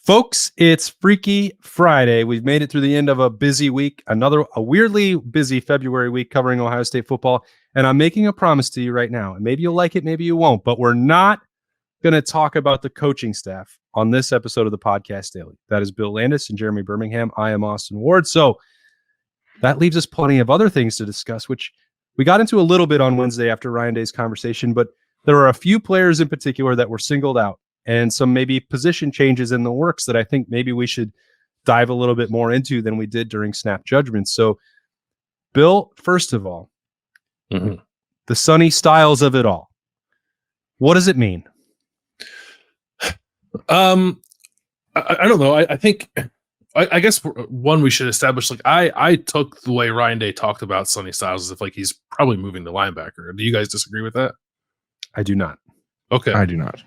Folks, it's Freaky Friday. We've made it through the end of a busy week, a weirdly busy February week covering Ohio State football. And I'm making a promise to you right now, and maybe you'll like it, maybe you won't, but we're not going to talk about the coaching staff on this episode of the Podcast Daily. That is Bill Landis and Jeremy Birmingham. I am Austin Ward. So that leaves us plenty of other things to discuss, which we got into a little bit on Wednesday after Ryan Day's conversation, but there are a few players in particular that were singled out, and some maybe position changes in the works that I think maybe we should dive a little bit more into than we did during snap judgments. So, Bill, first of all, the Sonny Styles of it all. What does it mean? I don't know. I think, I guess one, we should establish, like, I took the way Ryan Day talked about Sonny Styles as if like he's probably moving to linebacker. Do you guys disagree with that? I do not. Okay. I do not.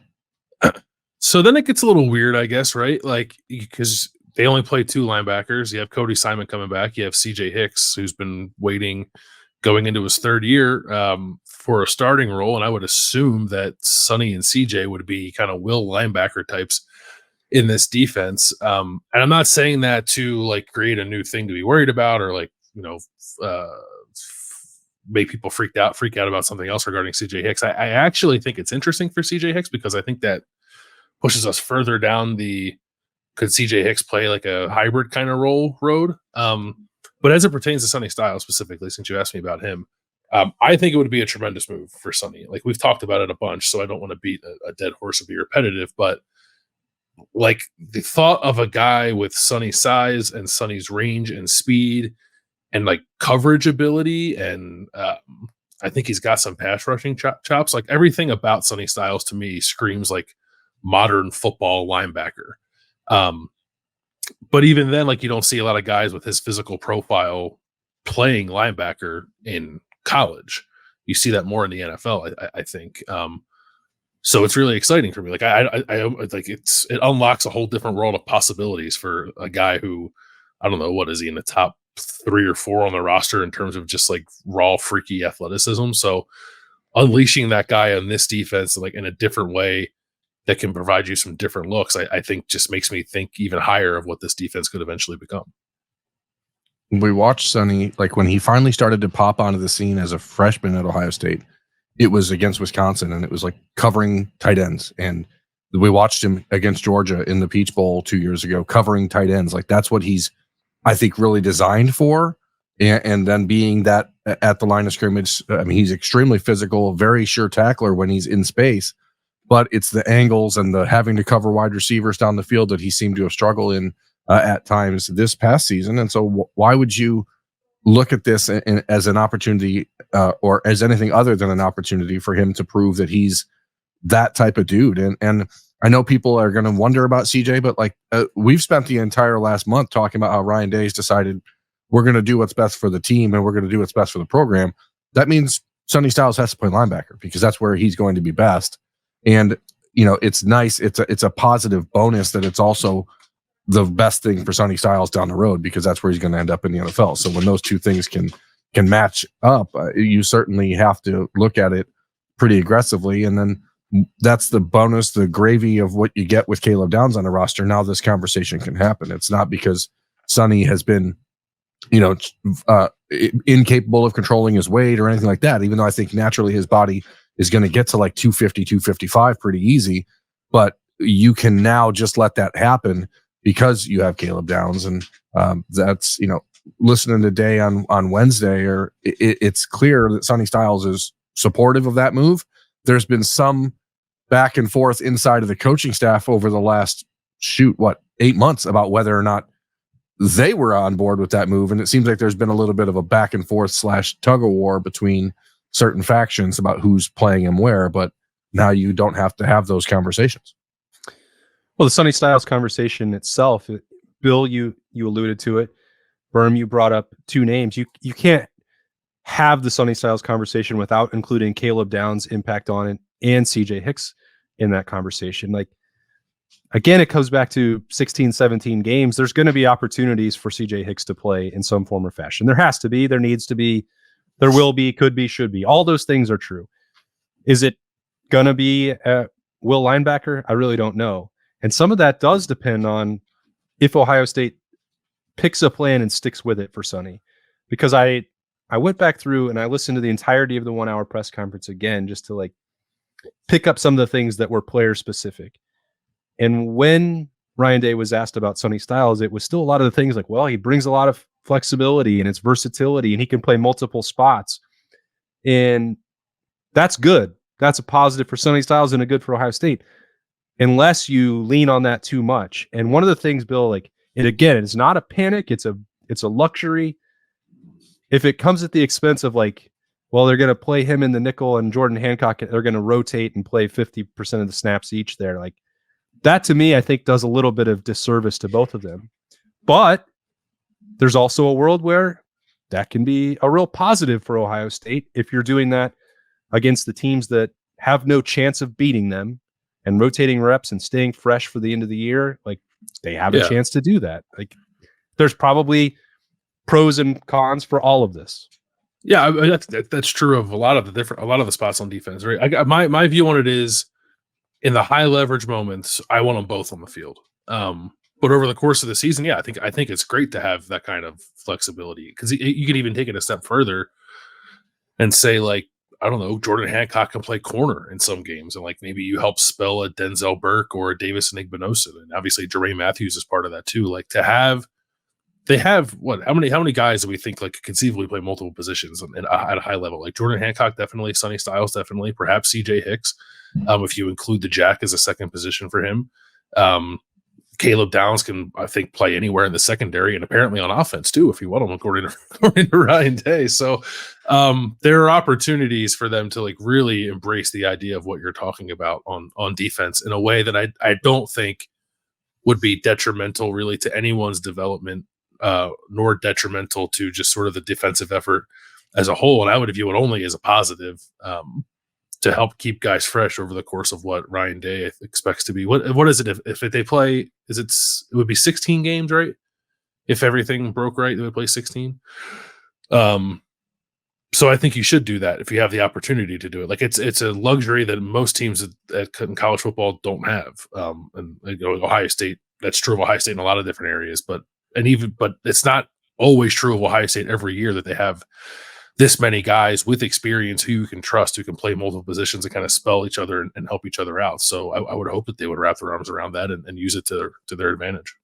So then it gets a little weird, I guess, right? Like, because they only play two linebackers. You have Cody Simon coming back. You have CJ Hicks, who's been waiting, going into his third year for a starting role. And I would assume that Sonny and CJ would be kind of will linebacker types in this defense. And I'm not saying that to like create a new thing to be worried about or like, you know, make people freak out about something else regarding CJ Hicks. I actually think it's interesting for CJ Hicks because I think that pushes us further down could CJ Hicks play like a hybrid kind of role road. But as it pertains to Sonny Styles specifically, since you asked me about him, I think it would be a tremendous move for Sonny. Like, we've talked about it a bunch, so I don't want to beat a dead horse or be repetitive, but like the thought of a guy with Sonny's size and Sonny's range and speed and like coverage ability, and I think he's got some pass rushing chops. Like, everything about Sonny Styles to me screams like modern football linebacker. But even then, like, you don't see a lot of guys with his physical profile playing linebacker in college. You see that more in the NFL, I think. So it's really exciting for me. Like, I like it unlocks a whole different world of possibilities for a guy who, I don't know, what is he, in the top 3 or 4 on the roster in terms of just like raw freaky athleticism. So unleashing that guy on this defense, like in a different way that can provide you some different looks, I think just makes me think even higher of what this defense could eventually become. We watched Sonny, like when he finally started to pop onto the scene as a freshman at Ohio State, it was against Wisconsin, and it was like covering tight ends. And we watched him against Georgia in the Peach Bowl 2 years ago, covering tight ends. Like, that's what he's, I think, really designed for. And then being that at the line of scrimmage, I mean, he's extremely physical, very sure tackler when he's in space, but it's the angles and the having to cover wide receivers down the field that he seemed to have struggled in at times this past season. And so why would you look at this as an opportunity or as anything other than an opportunity for him to prove that he's that type of dude? And I know people are going to wonder about CJ, but like we've spent the entire last month talking about how Ryan Day's decided we're going to do what's best for the team and we're going to do what's best for the program. That means Sonny Styles has to play linebacker because that's where he's going to be best. And, you know, it's nice. It's a positive bonus that it's also the best thing for Sonny Styles down the road because that's where he's going to end up in the NFL. So when those two things can match up, you certainly have to look at it pretty aggressively. And then that's the bonus, the gravy of what you get with Caleb Downs on the roster. Now this conversation can happen. It's not because Sonny has been, you know, incapable of controlling his weight or anything like that, even though I think naturally his body is going to get to like 250, 255 pretty easy. But you can now just let that happen because you have Caleb Downs. And that's, you know, listening today on Wednesday, or it's clear that Sonny Styles is supportive of that move. There's been some back and forth inside of the coaching staff over the last 8 months about whether or not they were on board with that move. And it seems like there's been a little bit of a back and forth / tug of war between certain factions about who's playing him where, but now you don't have to have those conversations. Well, the Sonny Styles conversation itself, Bill, you alluded to it. Berm, you brought up two names. You can't have the Sonny Styles conversation without including Caleb Downs' impact on it and CJ Hicks in that conversation. Like, again, it comes back to 16, 17 games. There's going to be opportunities for CJ Hicks to play in some form or fashion. There has to be, there needs to be, there will be, could be, should be. All those things are true. Is it going to be a will linebacker? I really don't know. And some of that does depend on if Ohio State picks a plan and sticks with it for Sonny. Because I went back through and I listened to the entirety of the 1 hour press conference again, just to like pick up some of the things that were player specific. And when Ryan Day was asked about Sonny Styles, it was still a lot of the things like, well, he brings a lot of flexibility and it's versatility and he can play multiple spots. And that's good. That's a positive for Sonny Styles and a good for Ohio State, unless you lean on that too much. And one of the things, Bill, like, and again, it's not a panic, it's a luxury. If it comes at the expense of like, well, they're going to play him in the nickel and Jordan Hancock, they're going to rotate and play 50% of the snaps each there. Like that to me, I think does a little bit of disservice to both of them. But there's also a world where that can be a real positive for Ohio State if you're doing that against the teams that have no chance of beating them and rotating reps and staying fresh for the end of the year. Like they have a chance to do that. Like there's probably pros and cons for all of this. Yeah, that's true of a lot of the spots on defense, right? My view on it is in the high leverage moments, I want them both on the field. But over the course of the season, I think it's great to have that kind of flexibility because you can even take it a step further and say like, I don't know, Jordan Hancock can play corner in some games, and like maybe you help spell a Denzel Burke or a Davis Igbinosun, and obviously Jermaine Matthews is part of that too. Like to have. They have what? How many guys do we think like could conceivably play multiple positions and at a high level? Like Jordan Hancock, definitely. Sonny Styles, definitely. Perhaps CJ Hicks, if you include the jack as a second position for him. Caleb Downs can, I think, play anywhere in the secondary and apparently on offense too, if you want him, according to Ryan Day. So there are opportunities for them to like really embrace the idea of what you're talking about on defense in a way that I don't think would be detrimental really to anyone's development. Nor detrimental to just sort of the defensive effort as a whole. And I would view it only as a positive to help keep guys fresh over the course of what Ryan Day expects to be. What is it if they play? It would be 16 games, right? If everything broke right, they would play 16. So I think you should do that if you have the opportunity to do it. Like it's a luxury that most teams in college football don't have. And Ohio State, that's true of Ohio State in a lot of different areas, but it's not always true of Ohio State every year that they have this many guys with experience who you can trust, who can play multiple positions and kind of spell each other and help each other out. So I would hope that they would wrap their arms around that and use it to their advantage.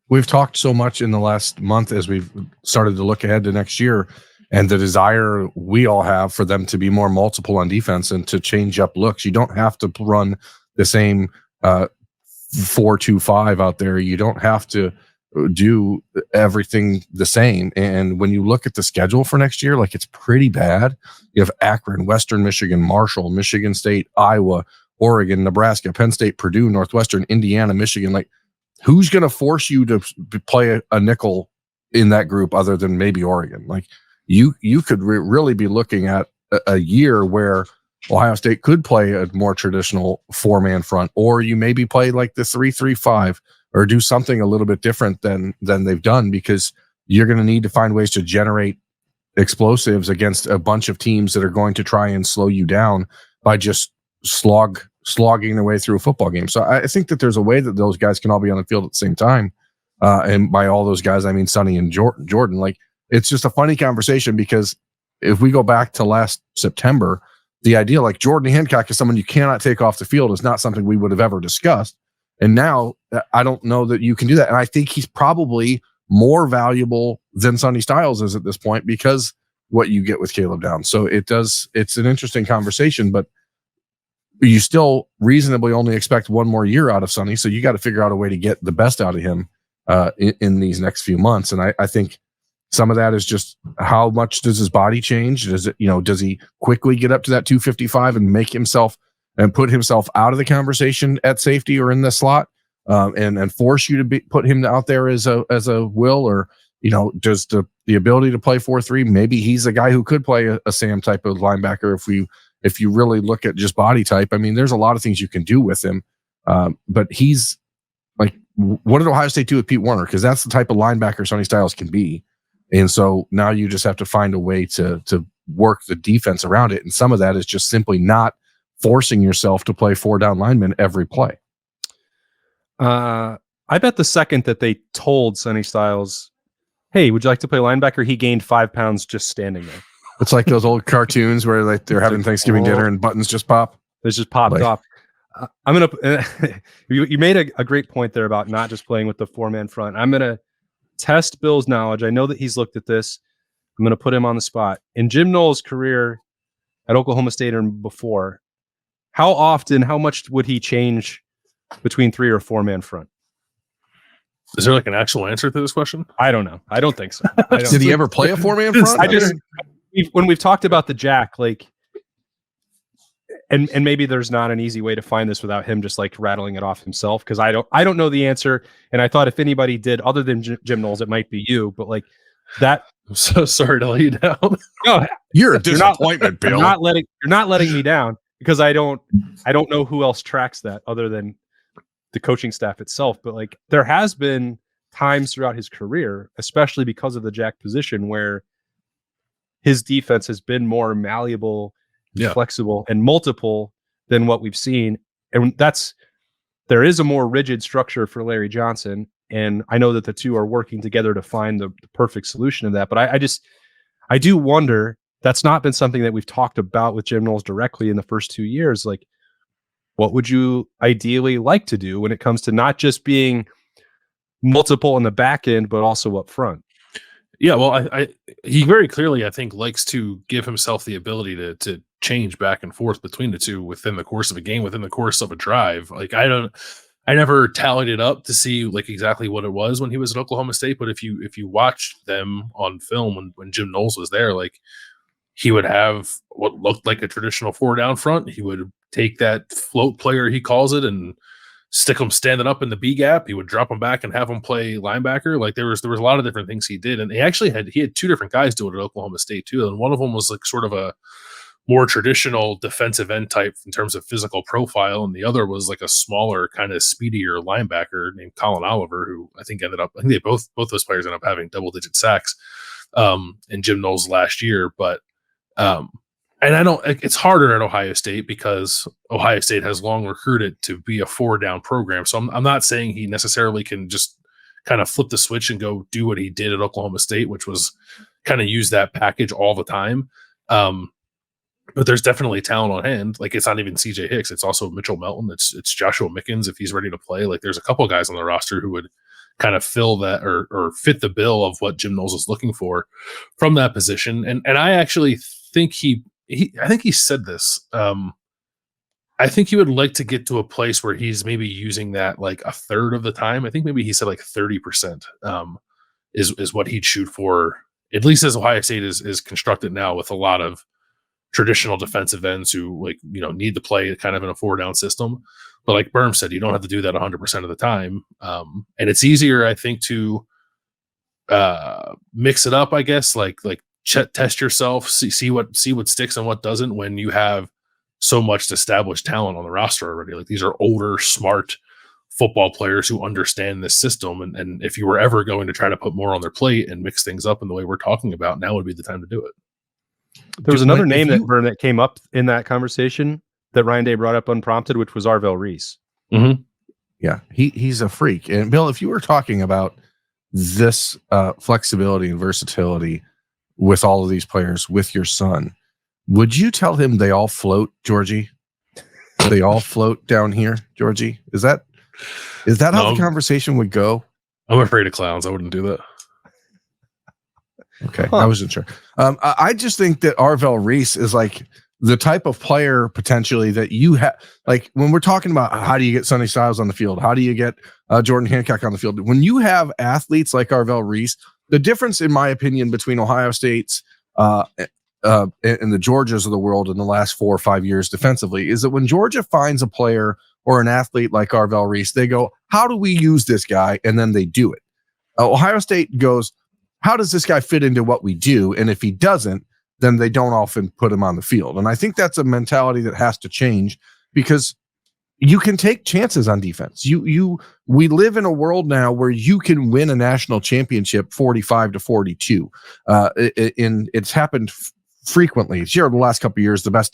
We've talked so much in the last month as we've started to look ahead to next year and the desire we all have for them to be more multiple on defense and to change up looks. You don't have to run the same 4-2-5 out there. You don't have to do everything the same. And when you look at the schedule for next year, like it's pretty bad. You have Akron, Western Michigan, Marshall, Michigan State, Iowa, Oregon, Nebraska, Penn State, Purdue, Northwestern, Indiana, Michigan. Like who's going to force you to play a nickel in that group other than maybe Oregon? Like you could really be looking at a year where Ohio State could play a more traditional 4-man front, or you maybe play like the 3-3-5 or do something a little bit different than they've done, because you're going to need to find ways to generate explosives against a bunch of teams that are going to try and slow you down by just slogging their way through a football game. So I think that there's a way that those guys can all be on the field at the same time. And by all those guys, I mean Sonny and Jordan. Like it's just a funny conversation, because if we go back to last September, the idea like Jordan Hancock is someone you cannot take off the field is not something we would have ever discussed. And now I don't know that you can do that. And I think he's probably more valuable than Sonny Styles is at this point, because what you get with Caleb Downs. So it's an interesting conversation, but you still reasonably only expect one more year out of Sonny. So you got to figure out a way to get the best out of him in these next few months. And I think some of that is just how much does his body change? Does he quickly get up to that 255 and make himself and put himself out of the conversation at safety or in the slot, and force you to put him out there as a will, or does the ability to play 4-3? Maybe he's a guy who could play a Sam type of linebacker if you really look at just body type. I mean, there's a lot of things you can do with him, but he's like, what did Ohio State do with Pete Werner? Because that's the type of linebacker Sonny Styles can be, and so now you just have to find a way to work the defense around it, and some of that is just simply not forcing yourself to play 4-down linemen every play. I bet the second that they told Sonny Styles, "Hey, would you like to play linebacker?" he gained 5 pounds just standing there. It's like those old cartoons where like they're having Thanksgiving dinner and buttons just pop. It's just popped off. I'm gonna. You made a great point there about not just playing with the 4-man front. I'm gonna test Bill's knowledge. I know that he's looked at this. I'm gonna put him on the spot. In Jim Knowles' career at Oklahoma State and before, how often, how much would he change between 3 or 4-man front? Is there like an actual answer to this question? I don't know. I don't think so. Did he ever play a 4-man front? When we've talked about the jack, like, and maybe there's not an easy way to find this without him just like rattling it off himself, because I don't know the answer, and I thought if anybody did other than Jim Knowles, it might be you. But like that, I'm so sorry to let you down. No, you're a disappointment, Bill. You're not letting me down, because I don't know who else tracks that other than the coaching staff itself. But like there has been times throughout his career, especially because of the jack position, where his defense has been more malleable, flexible, and multiple than what we've seen. And there is a more rigid structure for Larry Johnson. And I know that the two are working together to find the perfect solution of that. But I do wonder, that's not been something that we've talked about with Jim Knowles directly in the first 2 years. Like, what would you ideally like to do when it comes to not just being multiple in the back end, but also up front? Yeah, well, he very clearly, I think, likes to give himself the ability to change back and forth between the two within the course of a game, within the course of a drive. Like I never tallied it up to see like exactly what it was when he was at Oklahoma State, but if you watched them on film when Jim Knowles was there, like he would have what looked like a traditional 4 down front. He would take that float player, he calls it, and stick him standing up in the B gap. He would drop him back and have him play linebacker. Like there was a lot of different things he did. And he had 2 different guys do it at Oklahoma State too. And one of them was like sort of a more traditional defensive end type in terms of physical profile. And the other was like a smaller, kind of speedier linebacker named Colin Oliver, who I think they both those players ended up having double-digit sacks in Jim Knowles last year. But and it's harder at Ohio State because Ohio State has long recruited to be a 4-down program. So I'm not saying he necessarily can just kind of flip the switch and go do what he did at Oklahoma State, which was kind of use that package all the time. But there's definitely talent on hand. Like it's not even CJ Hicks. It's also Mitchell Melton. It's Joshua Mickens if he's ready to play. Like there's a couple of guys on the roster who would kind of fill that or fit the bill of what Jim Knowles is looking for from that position. And I actually think I think he said this. I think he would like to get to a place where he's maybe using that like a third of the time. I think maybe he said like 30% is what he'd shoot for, at least as Ohio State is constructed now, with a lot of traditional defensive ends who like, need to play kind of in a 4-down system. But like Berm said, you don't have to do that 100% of the time. And it's easier, I think, to mix it up, I guess, like test yourself, see what sticks and what doesn't when you have so much established talent on the roster already. Like these are older, smart football players who understand this system. And if you were ever going to try to put more on their plate and mix things up in the way we're talking about, now would be the time to do it. There was another name that came up in that conversation that Ryan Day brought up unprompted, which was Arvell Reese. Mm-hmm. Yeah, he's a freak. And Bill, if you were talking about this flexibility and versatility with all of these players with your son, would you tell him they all float, Georgie? They all float down here, Georgie? Is that how the conversation would go? I'm afraid of clowns. I wouldn't do that. Okay, I wasn't sure. I just think that Arvell Reese is like the type of player potentially that you have. Like when we're talking about how do you get Sonny Styles on the field, how do you get Jordan Hancock on the field? When you have athletes like Arvell Reese, the difference, in my opinion, between Ohio State's and the Georgias of the world in the last 4 or 5 years defensively is that when Georgia finds a player or an athlete like Arvell Reese, they go, how do we use this guy? And then they do it. Ohio State goes, how does this guy fit into what we do? And if he doesn't, then they don't often put him on the field. And I think that's a mentality that has to change because you can take chances on defense. We live in a world now where you can win a national championship 45-42. It's happened frequently. Sure, the last couple of years, the best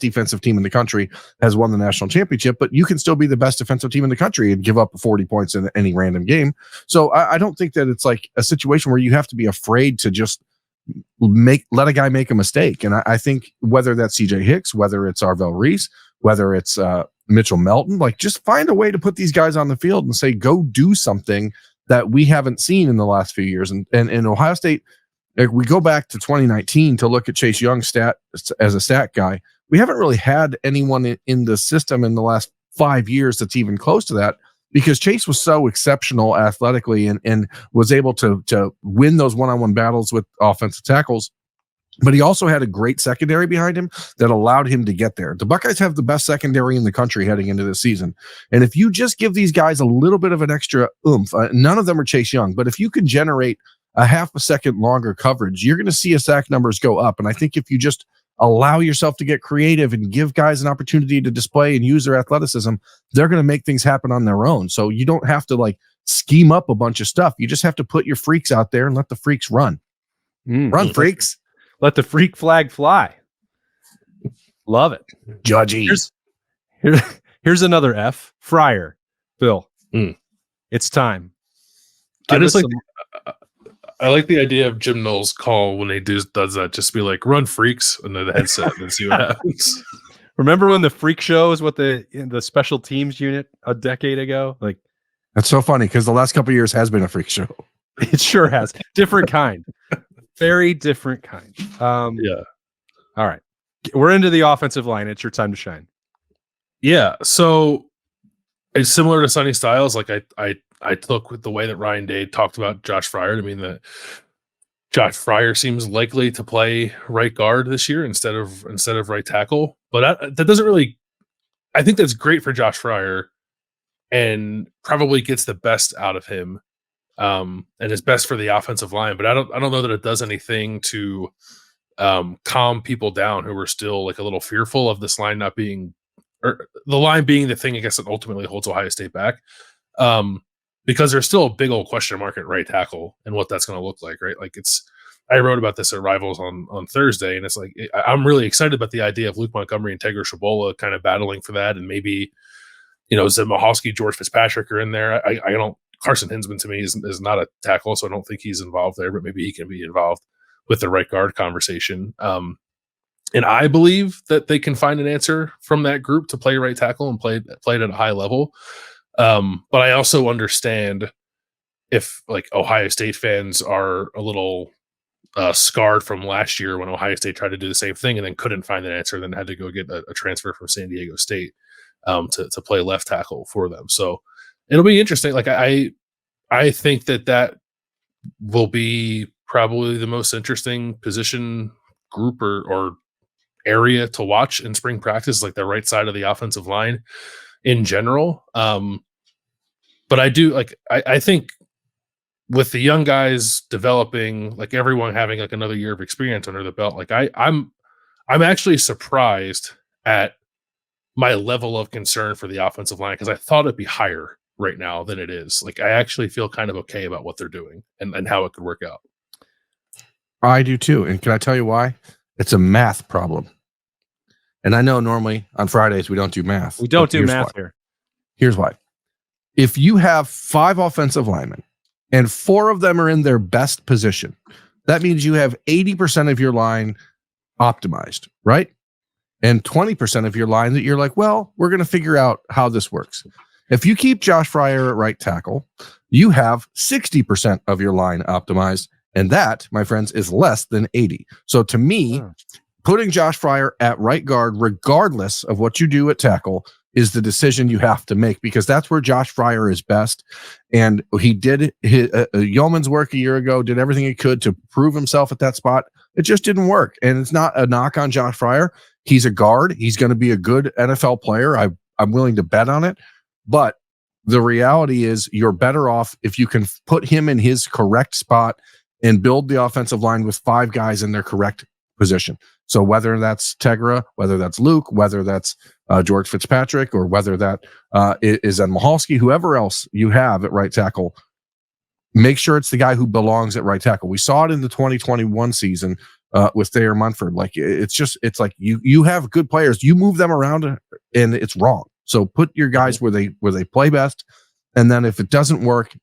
defensive team in the country has won the national championship, but you can still be the best defensive team in the country and give up 40 points in any random game. So I don't think that it's like a situation where you have to be afraid to just let a guy make a mistake. And I think whether that's CJ Hicks, whether it's Arvell Reese, whether it's Mitchell Melton, like just find a way to put these guys on the field and say, go do something that we haven't seen in the last few years. And Ohio State, if we go back to 2019 to look at Chase Young's stat as a stat guy, we haven't really had anyone in the system in the last 5 years that's even close to that, because Chase was so exceptional athletically and was able to win those one-on-one battles with offensive tackles. But he also had a great secondary behind him that allowed him to get there. The Buckeyes have the best secondary in the country heading into this season. And if you just give these guys a little bit of an extra oomph, none of them are Chase Young, but if you can generate a half a second longer coverage, you're going to see sack numbers go up. And I think if you just allow yourself to get creative and give guys an opportunity to display and use their athleticism, they're going to make things happen on their own. So you don't have to like scheme up a bunch of stuff. You just have to put your freaks out there and let the freaks run. Run, freaks. Let the freak flag fly. Love it. Judgy. Here's another F. Fryar. Bill. It's time. I like the idea of Jim Knowles' call when he does that. Just be like, run freaks under the headset and see what happens. Remember when the freak show was what the special teams unit a decade ago? Like, that's so funny because the last couple of years has been a freak show. It sure has. Different kind. Very different kind. Yeah. All right. We're into the offensive line. It's your time to shine. Yeah. So it's similar to Sonny Styles. Like I took with the way that Ryan Day talked about Josh Fryar. I mean, that Josh Fryar seems likely to play right guard this year instead of right tackle. But that doesn't really. I think that's great for Josh Fryar, and probably gets the best out of him, and is best for the offensive line. But I don't know that it does anything to calm people down who are still like a little fearful of this line not being, or the line being the thing I guess that ultimately holds Ohio State back. Because there's still a big old question mark at right tackle and what that's going to look like, right? Like I wrote about this at Rivals on Thursday, and it's like, I'm really excited about the idea of Luke Montgomery and Tegra Shabola kind of battling for that. And maybe, Zeb Mahalski, George Fitzpatrick are in there. I don't, Carson Hinsman to me is not a tackle, so I don't think he's involved there, but maybe he can be involved with the right guard conversation. And I believe that they can find an answer from that group to play right tackle and play it at a high level. But I also understand if like Ohio State fans are a little scarred from last year when Ohio State tried to do the same thing and then couldn't find an answer, then had to go get a transfer from San Diego State to play left tackle for them. So it'll be interesting. Like I think that will be probably the most interesting position group or area to watch in spring practice, like the right side of the offensive line in general. But I do I think with the young guys developing, like everyone having like another year of experience under the belt, like I'm actually surprised at my level of concern for the offensive line, because I thought it'd be higher right now than it is. Like I actually feel kind of okay about what they're doing and how it could work out. I do too. And can I tell you why? It's a math problem. And I know normally on Fridays we don't do math. We don't do math here. Here's why. If you have 5 offensive linemen and 4 of them are in their best position, that means you have 80% of your line optimized, right? And 20% of your line that you're like, well, we're going to figure out how this works. If you keep Josh Fryar at right tackle, you have 60% of your line optimized. And that, my friends, is less than 80. So to me, putting Josh Fryar at right guard, regardless of what you do at tackle, is the decision you have to make, because that's where Josh Fryar is best. And he did his yeoman's work a year ago, did everything he could to prove himself at that spot. It just didn't work. And it's not a knock on Josh Fryar. He's a guard. He's going to be a good NFL player. I'm willing to bet on it. But the reality is you're better off if you can put him in his correct spot and build the offensive line with 5 guys in their correct position. So whether that's Tegra, whether that's Luke, whether that's George Fitzpatrick, or whether that is Mahalski, whoever else you have at right tackle, make sure it's the guy who belongs at right tackle. We saw it in the 2021 season with Thayer Munford. Like it's like you have good players, you move them around, and it's wrong. So put your guys where they play best, and then if it doesn't work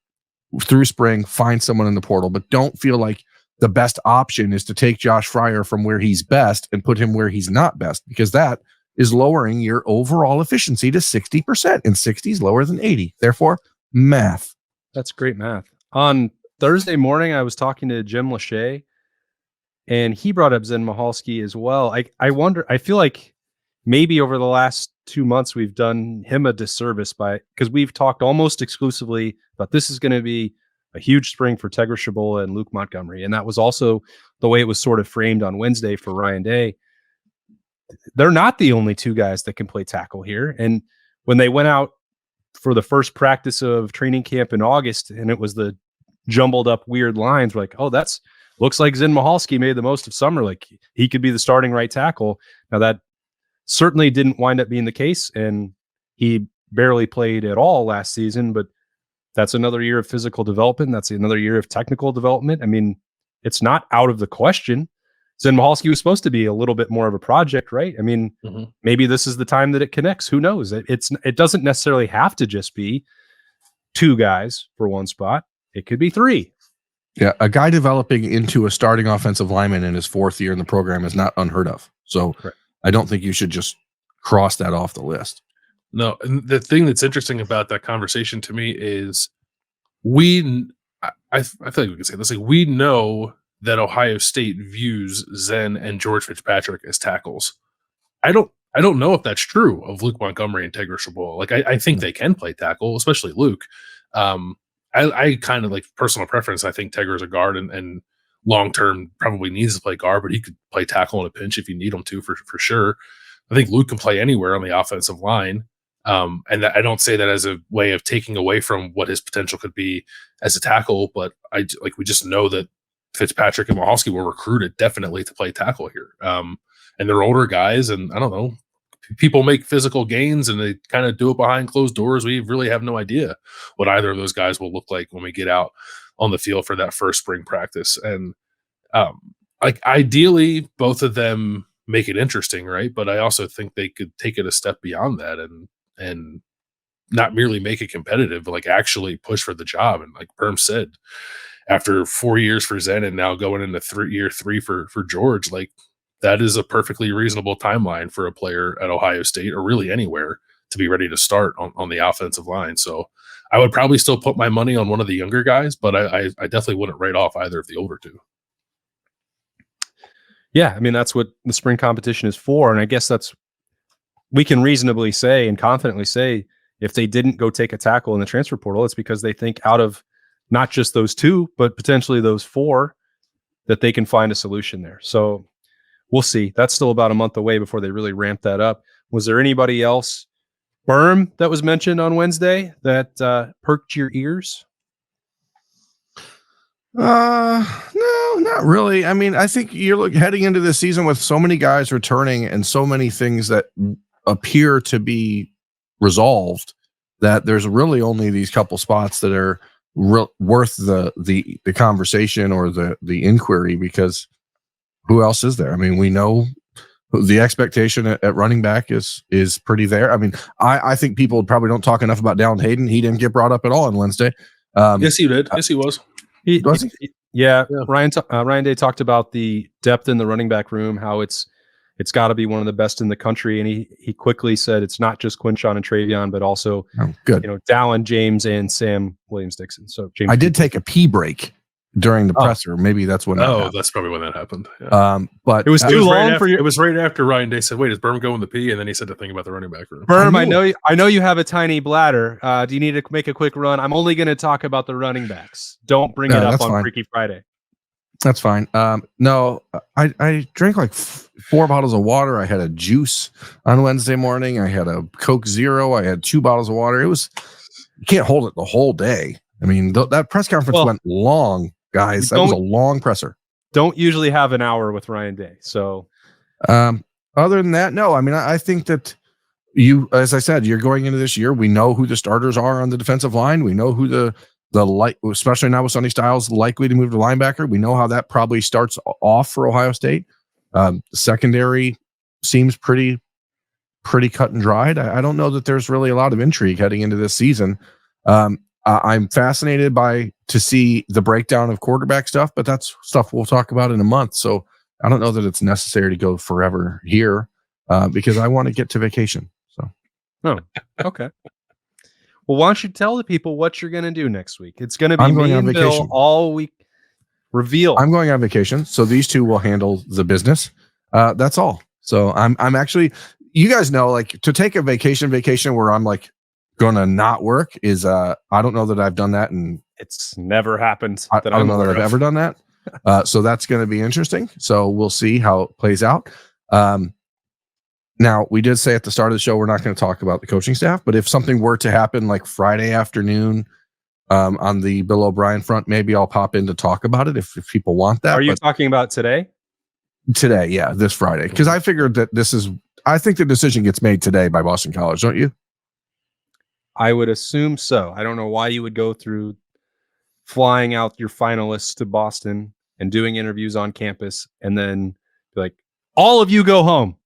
through spring, find someone in the portal. But don't feel like the best option is to take Josh Fryar from where he's best and put him where he's not best, because that is lowering your overall efficiency to 60%, and 60 is lower than 80. Therefore, math. That's great math. On Thursday morning, I was talking to Jim Lachey, and he brought up Zen Michalski as well. I wonder, I feel like maybe over the last 2 months, we've done him a disservice because we've talked almost exclusively about this is going to be a huge spring for Tegra Shabola and Luke Montgomery. And that was also the way it was sort of framed on Wednesday for Ryan Day. They're not the only two guys that can play tackle here. And when they went out for the first practice of training camp in August, and it was the jumbled up weird lines, we're like, oh, that's looks like Zen Michalski made the most of summer. Like he could be the starting right tackle. Now that certainly didn't wind up being the case, and he barely played at all last season, but that's another year of physical development. That's another year of technical development. I mean, it's not out of the question. Zen Michalski was supposed to be a little bit more of a project, right? I mean, maybe this is the time that it connects. Who knows? It doesn't necessarily have to just be two guys for one spot. It could be three. Yeah, a guy developing into a starting offensive lineman in his fourth year in the program is not unheard of. So Correct. I don't think you should just cross that off the list. No, and the thing that's interesting about that conversation to me is I feel like we can say this, like we know that Ohio State views Zen and George Fitzpatrick as tackles. I don't know if that's true of Luke Montgomery and Tegra Shabola. Like I think they can play tackle, especially Luke. I kind of like personal preference. I think Tegra is a guard and long term probably needs to play guard, but he could play tackle in a pinch if you need him to for sure. I think Luke can play anywhere on the offensive line. And I don't say that as a way of taking away from what his potential could be as a tackle, but we just know that Fitzpatrick and Michalski were recruited definitely to play tackle here. And they're older guys, and I don't know, people make physical gains and they kind of do it behind closed doors. We really have no idea what either of those guys will look like when we get out on the field for that first spring practice. And ideally, both of them make it interesting, right? But I also think they could take it a step beyond that and not merely make it competitive, but like actually push for the job. And like Perm said, after 4 years for Zen and now going into year three for George, like that is a perfectly reasonable timeline for a player at Ohio State or really anywhere to be ready to start on the offensive line. So I would probably still put my money on one of the younger guys, but I definitely wouldn't write off either of the older two. Yeah, I mean, that's what the spring competition is for. And I guess we can reasonably say and confidently say if they didn't go take a tackle in the transfer portal, it's because they think out of not just those two, but potentially those four, that they can find a solution there. So we'll see. That's still about a month away before they really ramp that up. Was there anybody else, Berm, that was mentioned on Wednesday that perked your ears? No, not really. I mean, I think you're heading into this season with so many guys returning and so many things that appear to be resolved that there's really only these couple spots that are worth the conversation or the inquiry, because who else is there? I mean, we know the expectation at running back is pretty there. I mean, I think people probably don't talk enough about Dallin Hayden. He didn't get brought up at all on Wednesday. Yes, he did. Yes, he was. Was he? Yeah. Ryan Day talked about the depth in the running back room, how it's got to be one of the best in the country, and he quickly said it's not just Quinshon and Travion, but also Dallin, James, and Sam Williams-Dixon. So James, I did take a pee break during the presser. Maybe that's when. That's probably when that happened. Yeah. But it was too long for you. It was right after Ryan Day said, "Wait, is Berm going the pee?" And then he said the thing about the running back room. Berm, I know you have a tiny bladder. Do you need to make a quick run? I'm only going to talk about the running backs. Don't bring it up on Freaky Friday. That's fine. No, I drank like 4 bottles of water. I had a juice on Wednesday morning. I had a Coke Zero. I had 2 bottles of water. You can't hold it the whole day. I mean, that press conference went long, guys. That was a long presser. Don't usually have an hour with Ryan Day. So, other than that, no. I mean, I think that as I said, you're going into this year. We know who the starters are on the defensive line. We know who the especially now with Sonny Styles likely to move to linebacker. We know how that probably starts off for Ohio State. The secondary seems pretty cut and dried. I don't know that there's really a lot of intrigue heading into this season. I'm fascinated to see the breakdown of quarterback stuff, but that's stuff we'll talk about in a month. So I don't know that it's necessary to go forever here because I want to get to vacation. So, okay. Well, why don't you tell the people what you're going to do next week? It's going to be I'm going me on and Bill vacation all week. Reveal. I'm going on vacation, so these two will handle the business. That's all. So I'm actually, you guys know, like to take a vacation where I'm like going to not work is I don't know that I've done that, and it's never happened. I don't know that I've ever done that. So that's going to be interesting. So we'll see how it plays out. Now, we did say at the start of the show we're not going to talk about the coaching staff, but if something were to happen like Friday afternoon on the Bill O'Brien front, maybe I'll pop in to talk about it if people want that. Are you talking about today? Today, yeah, this Friday. Because I figured that I think the decision gets made today by Boston College, don't you? I would assume so. I don't know why you would go through flying out your finalists to Boston and doing interviews on campus and then be like, all of you go home.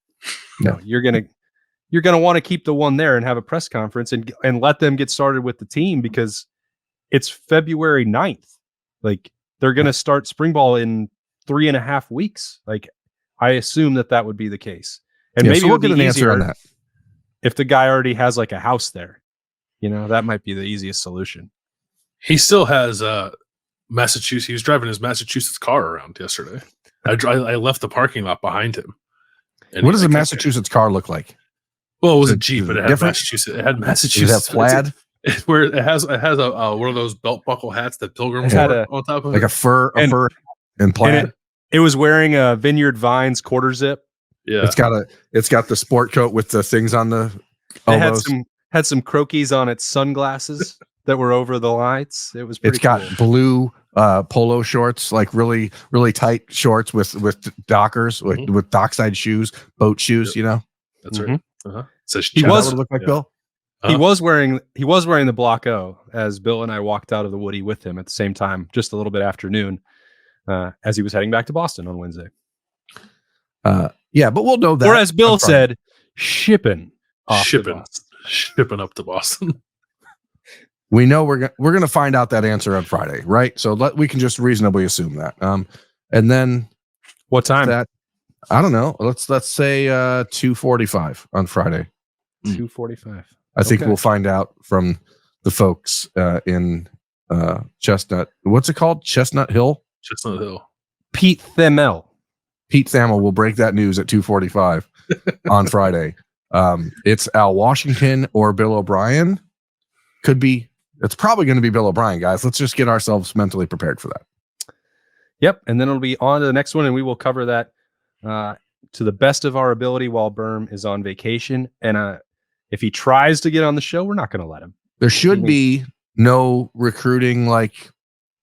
No, you're gonna want to keep the one there and have a press conference and let them get started with the team because it's February 9th. Like they're gonna start spring ball in 3.5 weeks. Like I assume that would be the case. And maybe we'll get an answer on that if the guy already has like a house there. That might be the easiest solution. He still has Massachusetts. He was driving his Massachusetts car around yesterday. I left the parking lot behind him. What does a Massachusetts car look like? Well, it was a Jeep, but it had different? Massachusetts. It had Massachusetts. Does it have plaid? Where it has a one of those belt buckle hats that pilgrims wear on top of like it. a fur and plaid. And it was wearing a Vineyard Vines quarter zip. Yeah, it's got the sport coat with the things on the elbows. It had some croquis on its sunglasses that were over the lights. It was pretty cool. It's got blue polo shorts, like really, really tight shorts with dockers, with dockside shoes, boat shoes, That's right. So he was look like Bill. He was wearing the Block O as Bill and I walked out of the Woody with him at the same time, just a little bit after noon, as he was heading back to Boston on Wednesday. Yeah, but we'll know that. Or as Bill said, shipping up to Boston. We know we're going to find out that answer on Friday, right? So we can just reasonably assume that. And then what time? I don't know. Let's say 2:45 on Friday. 2:45. I think we'll find out from the folks in Chestnut. What's it called? Chestnut Hill. Chestnut Hill. Pete Thamel will break that news at 2:45 on Friday. It's Al Washington or Bill O'Brien. Could be. It's probably going to be Bill O'Brien, guys. Let's just get ourselves mentally prepared for that. Yep, and then it'll be on to the next one, and we will cover that to the best of our ability while Berm is on vacation. And if he tries to get on the show, we're not going to let him. There should be no recruiting like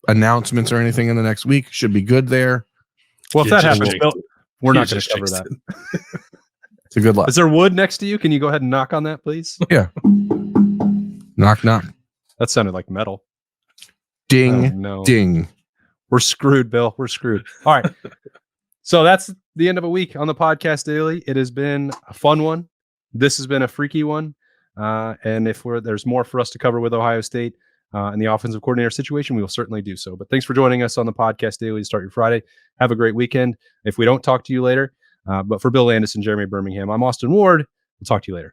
announcements or anything in the next week. Should be good there. Well, if that happens, we're not going to cover that. It's a good luck. Is there wood next to you? Can you go ahead and knock on that, please? Yeah. Knock, knock. That sounded like metal. Ding, ding. We're screwed, Bill. We're screwed. All right. So that's the end of a week on the Podcast Daily. It has been a fun one. This has been a freaky one. And if there's more for us to cover with Ohio State and the offensive coordinator situation, we will certainly do so. But thanks for joining us on the Podcast Daily to start your Friday. Have a great weekend. If we don't talk to you later, but for Bill Landis and Jeremy Birmingham, I'm Austin Ward. We'll talk to you later.